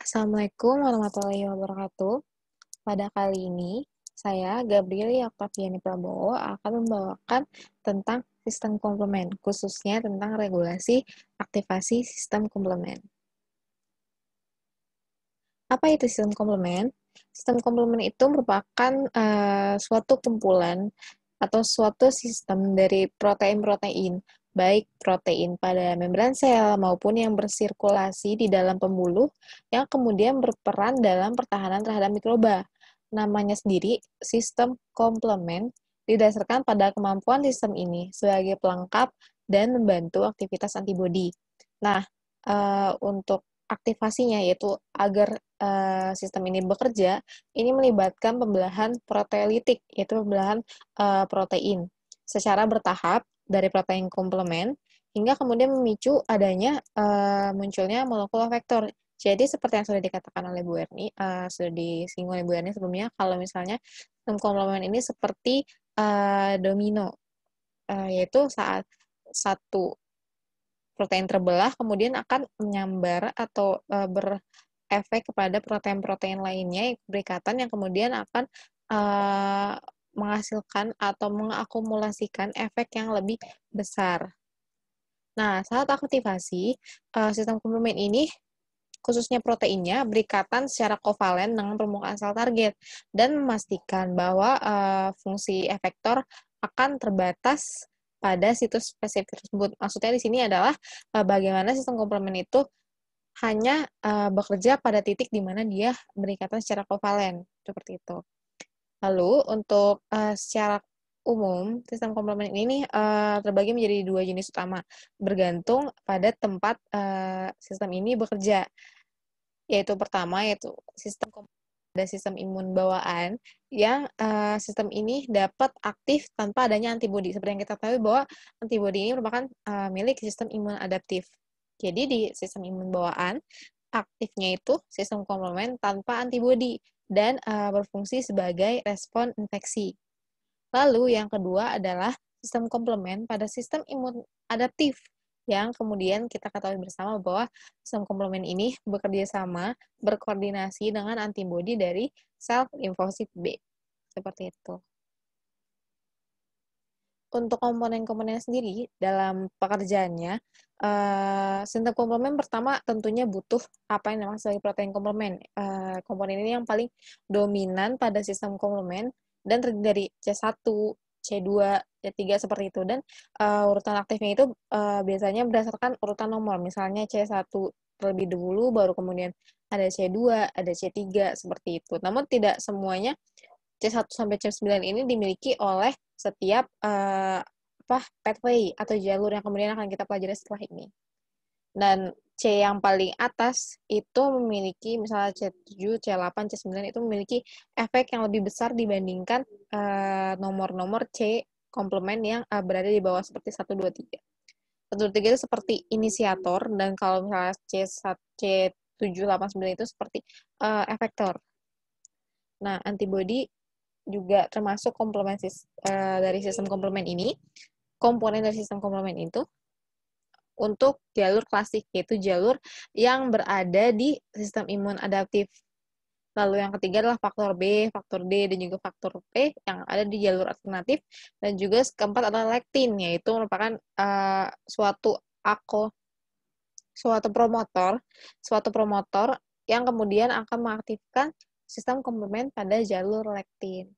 Assalamualaikum warahmatullahi wabarakatuh. Pada kali ini, saya, Gabrieli Oktaviani Prabowo, akan membawakan tentang sistem komplement, khususnya tentang regulasi aktivasi sistem komplement. Apa itu sistem komplement? Sistem komplement itu merupakan suatu kumpulan atau suatu sistem dari protein-protein, baik protein pada membran sel maupun yang bersirkulasi di dalam pembuluh, yang kemudian berperan dalam pertahanan terhadap mikroba. Namanya sendiri, sistem komplement, didasarkan pada kemampuan sistem ini sebagai pelengkap dan membantu aktivitas antibodi. Nah, untuk aktivasinya, yaitu agar sistem ini bekerja, ini melibatkan pembelahan proteolitik, yaitu pembelahan protein secara bertahap dari protein komplement hingga kemudian memicu adanya munculnya molekul efektor. Jadi seperti yang sudah dikatakan oleh Bu Erni, sudah disinggung oleh Bu Erni sebelumnya, kalau misalnya sistem komplement ini seperti domino, yaitu saat satu protein terbelah kemudian akan menyambar atau berefek kepada protein-protein lainnya yang berikatan yang kemudian akan menghasilkan atau mengakumulasikan efek yang lebih besar. Nah, saat aktivasi, sistem komplement ini khususnya proteinnya berikatan secara kovalen dengan permukaan sel target dan memastikan bahwa fungsi efektor akan terbatas pada situs spesifik tersebut. Maksudnya di sini adalah bagaimana sistem komplement itu hanya bekerja pada titik di mana dia berikatan secara kovalen, seperti itu. Lalu untuk secara umum, sistem komplement ini terbagi menjadi dua jenis utama, bergantung pada tempat sistem ini bekerja. Yaitu pertama, yaitu sistem ada sistem imun bawaan yang sistem ini dapat aktif tanpa adanya antibodi. Seperti yang kita tahu bahwa antibodi ini merupakan milik sistem imun adaptif. Jadi di sistem imun bawaan, aktifnya itu sistem komplement tanpa antibodi dan berfungsi sebagai respon infeksi. Lalu yang kedua adalah sistem komplement pada sistem imun adaptif yang kemudian kita ketahui bersama bahwa sistem komplement ini bekerja sama, berkoordinasi dengan antibodi dari sel limfosit B. Seperti itu. Untuk komponen-komponen sendiri dalam pekerjaannya, sistem komplement pertama tentunya butuh apa yang namanya sebagai protein komplement. Komponen ini yang paling dominan pada sistem komplement dan terdiri dari C1, C2, C3 seperti itu. Dan urutan aktifnya itu biasanya berdasarkan urutan nomor. Misalnya C1 terlebih dahulu, baru kemudian ada C2, ada C3, seperti itu. Namun tidak semuanya C1 sampai C9 ini dimiliki oleh setiap pathway atau jalur yang kemudian akan kita pelajari setelah ini. Dan C yang paling atas itu memiliki misalnya C7, C8, C9 itu memiliki efek yang lebih besar dibandingkan nomor-nomor C komplement yang berada di bawah seperti 1, 2, 3. 1, 2, 3 itu seperti inisiator, dan kalau misalnya C1, C7, 8, 9 itu seperti efektor. Nah, antibody juga termasuk komplement dari sistem komplement ini, komponen dari sistem komplement itu untuk jalur klasik, yaitu jalur yang berada di sistem imun adaptif. Lalu yang ketiga adalah faktor B, faktor D, dan juga faktor P yang ada di jalur alternatif. Dan juga keempat adalah lektin, yaitu merupakan suatu promotor yang kemudian akan mengaktifkan sistem komplement pada jalur lektin.